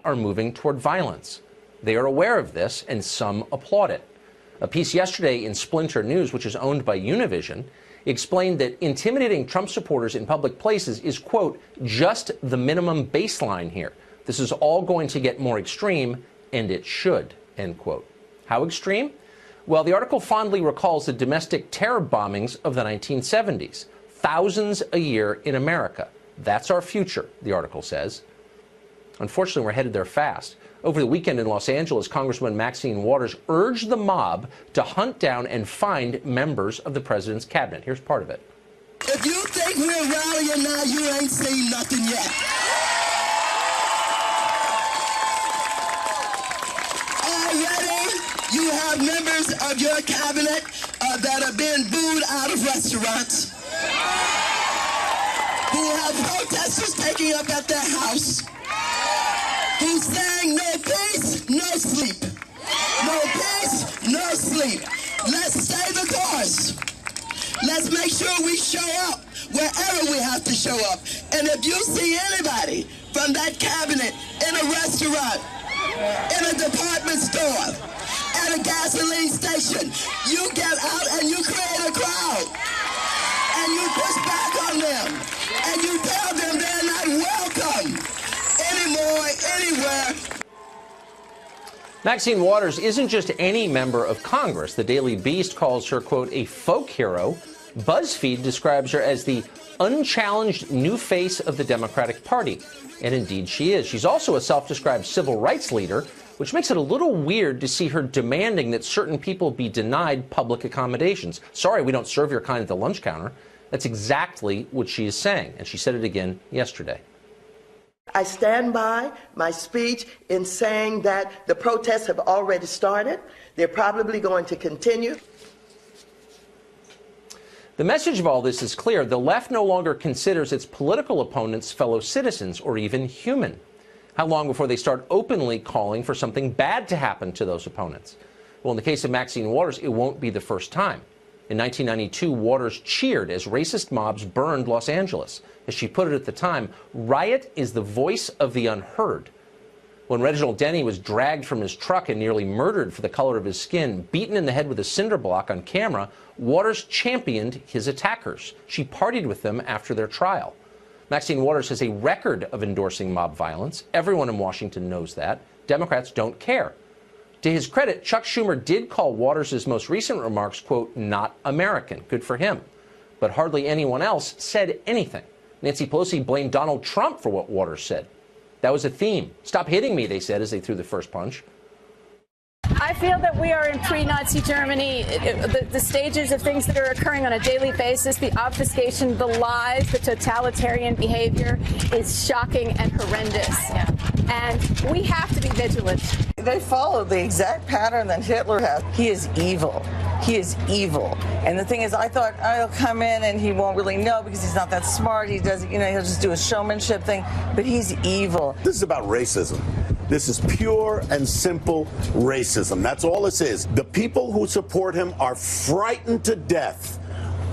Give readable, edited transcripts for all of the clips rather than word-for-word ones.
are moving toward violence. They are aware of this, and some applaud it. A piece yesterday in Splinter News, which is owned by Univision, explained that intimidating Trump supporters in public places is, quote, just the minimum baseline here. This is all going to get more extreme, and it should, end quote. How extreme? Well, the article fondly recalls the domestic terror bombings of the 1970s. Thousands a year in America. That's our future, the article says. Unfortunately, we're headed there fast. Over the weekend in Los Angeles, Congresswoman Maxine Waters urged the mob to hunt down and find members of the president's cabinet. Here's part of it. If you think we're rallying now, you ain't seen nothing yet. Already, you have members of your cabinet that are being booed out of restaurants, who have protesters taking up at their house, who's saying no peace, no sleep. No peace, no sleep. Let's stay the course. Let's make sure we show up wherever we have to show up. And if you see anybody from that cabinet in a restaurant, in a department store, at a gasoline station, you get out and you create a crowd. And you push back on them. And you tell them they're not welcome anymore, anywhere. Maxine Waters isn't just any member of Congress. The Daily Beast calls her, quote, a folk hero. BuzzFeed describes her as the unchallenged new face of the Democratic Party. And indeed she is. She's also a self-described civil rights leader, which makes it a little weird to see her demanding that certain people be denied public accommodations. Sorry, we don't serve your kind at the lunch counter. That's exactly what she is saying. And she said it again yesterday. I stand by my speech in saying that the protests have already started. They're probably going to continue. The message of all this is clear. The left no longer considers its political opponents fellow citizens or even human. How long before they start openly calling for something bad to happen to those opponents? Well, in the case of Maxine Waters, it won't be the first time. In 1992, Waters cheered as racist mobs burned Los Angeles. As she put it at the time, riot is the voice of the unheard. When Reginald Denny was dragged from his truck and nearly murdered for the color of his skin, beaten in the head with a cinder block on camera, Waters championed his attackers. She partied with them after their trial. Maxine Waters has a record of endorsing mob violence. Everyone in Washington knows that. Democrats don't care. To his credit, Chuck Schumer did call Waters' most recent remarks, quote, not American. Good for him. But hardly anyone else said anything. Nancy Pelosi blamed Donald Trump for what Waters said. That was a theme. Stop hitting me, they said as they threw the first punch. I feel that we are in pre-Nazi Germany. The stages of things that are occurring on a daily basis, the obfuscation, the lies, the totalitarian behavior is shocking and horrendous. Yeah. And we have to be vigilant. They follow the exact pattern that Hitler has. He is evil. He is evil. And the thing is, I thought, I'll come in and he won't really know because he's not that smart. He doesn't, he'll just do a showmanship thing. But he's evil. This is about racism. This is pure and simple racism. That's all this is. The people who support him are frightened to death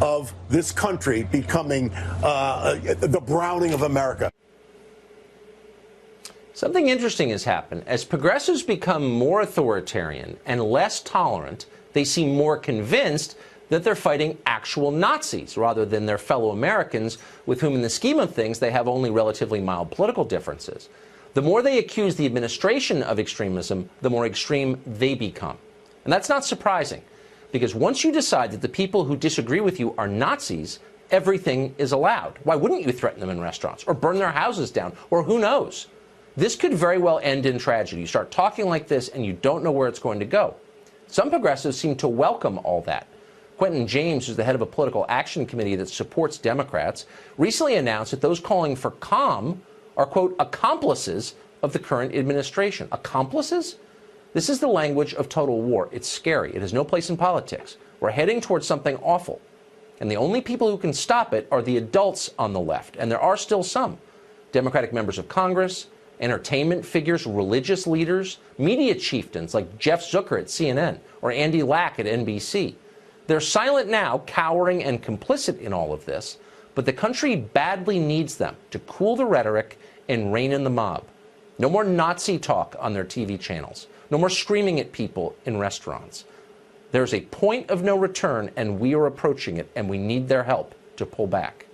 of this country becoming the Browning of America. Something interesting has happened. As progressives become more authoritarian and less tolerant, they seem more convinced that they're fighting actual Nazis rather than their fellow Americans with whom, in the scheme of things, they have only relatively mild political differences. The more they accuse the administration of extremism, the more extreme they become. And that's not surprising, because once you decide that the people who disagree with you are Nazis, everything is allowed. Why wouldn't you threaten them in restaurants or burn their houses down, or who knows? This could very well end in tragedy. You start talking like this and you don't know where it's going to go. Some progressives seem to welcome all that. Quentin James, who's the head of a political action committee that supports Democrats, recently announced that those calling for calm are, quote, accomplices of the current administration. Accomplices? This is the language of total war. It's scary. It has no place in politics. We're heading towards something awful. And the only people who can stop it are the adults on the left. And there are still some. Democratic members of Congress, entertainment figures, religious leaders, media chieftains like Jeff Zucker at CNN or Andy Lack at NBC. They're silent now, cowering and complicit in all of this, but the country badly needs them to cool the rhetoric and rein in the mob. No more Nazi talk on their TV channels. No more screaming at people in restaurants. There's a point of no return, and we are approaching it, and we need their help to pull back.